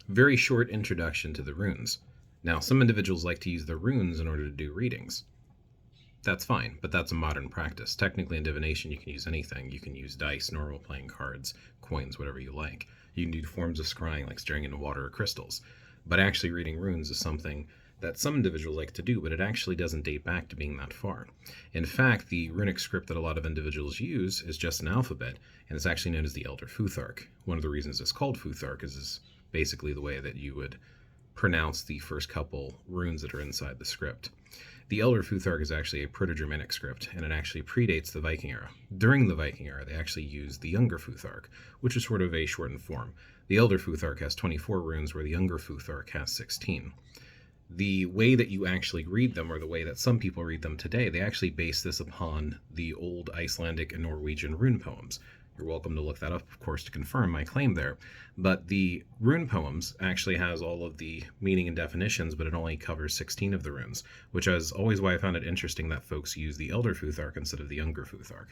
Very short introduction to the runes. Now, some individuals like to use the runes in order to do readings. That's fine, but that's a modern practice. Technically, in divination, you can use anything. You can use dice, normal playing cards, coins, whatever you like. You can do forms of scrying, like staring into water or crystals. But actually reading runes is something that some individuals like to do, but it actually doesn't date back to being that far. In fact, the runic script that a lot of individuals use is just an alphabet, and it's actually known as the Elder Futhark. One of the reasons it's called Futhark is basically the way that you would pronounce the first couple runes that are inside the script. The Elder Futhark is actually a Proto-Germanic script, and it actually predates the Viking era. During the Viking era, they actually used the Younger Futhark, which is sort of a shortened form. The Elder Futhark has 24 runes, where the Younger Futhark has 16. The way that you actually read them, or the way that some people read them today, they actually base this upon the old Icelandic and Norwegian rune poems. You're welcome to look that up, of course, to confirm my claim there. But the rune poems actually has all of the meaning and definitions, but it only covers 16 of the runes, which is always why I found it interesting that folks use the Elder Futhark instead of the Younger Futhark.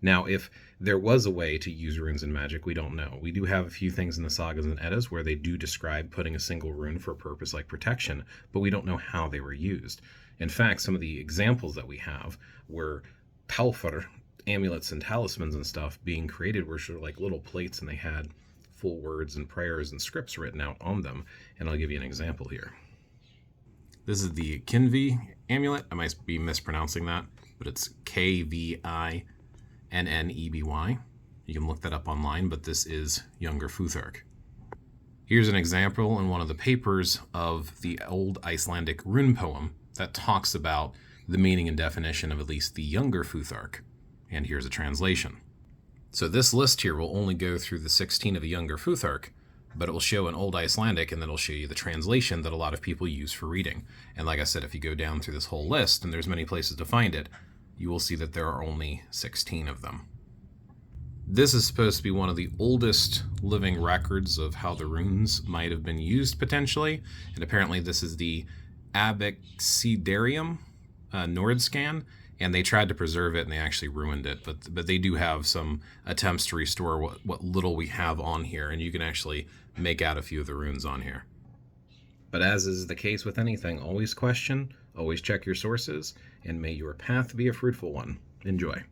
Now, if there was a way to use runes in Magic, we don't know. We do have a few things in the Sagas and Eddas where they do describe putting a single rune for a purpose like protection, but we don't know how they were used. In fact, some of the examples that we have were Palfar, amulets and talismans and stuff being created were sort of like little plates, and they had full words and prayers and scripts written out on them. And I'll give you an example here. This is the Kinvi amulet. I might be mispronouncing that, but it's Kvinneby. You can look that up online, but this is Younger Futhark. Here's an example in one of the papers of the old Icelandic rune poem that talks about the meaning and definition of at least the Younger Futhark. And here's a translation. So this list here will only go through the 16 of a Younger Futhark, but it will show an Old Icelandic, and then it'll show you the translation that a lot of people use for reading. And like I said, if you go down through this whole list, and there's many places to find it, you will see that there are only 16 of them. This is supposed to be one of the oldest living records of how the runes might have been used potentially, and apparently this is the Abecedarium Nordscan, and they tried to preserve it and they actually ruined it, but they do have some attempts to restore what little we have on here, and you can actually make out a few of the runes on here. But as is the case with anything, always question, always check your sources, and may your path be a fruitful one. Enjoy.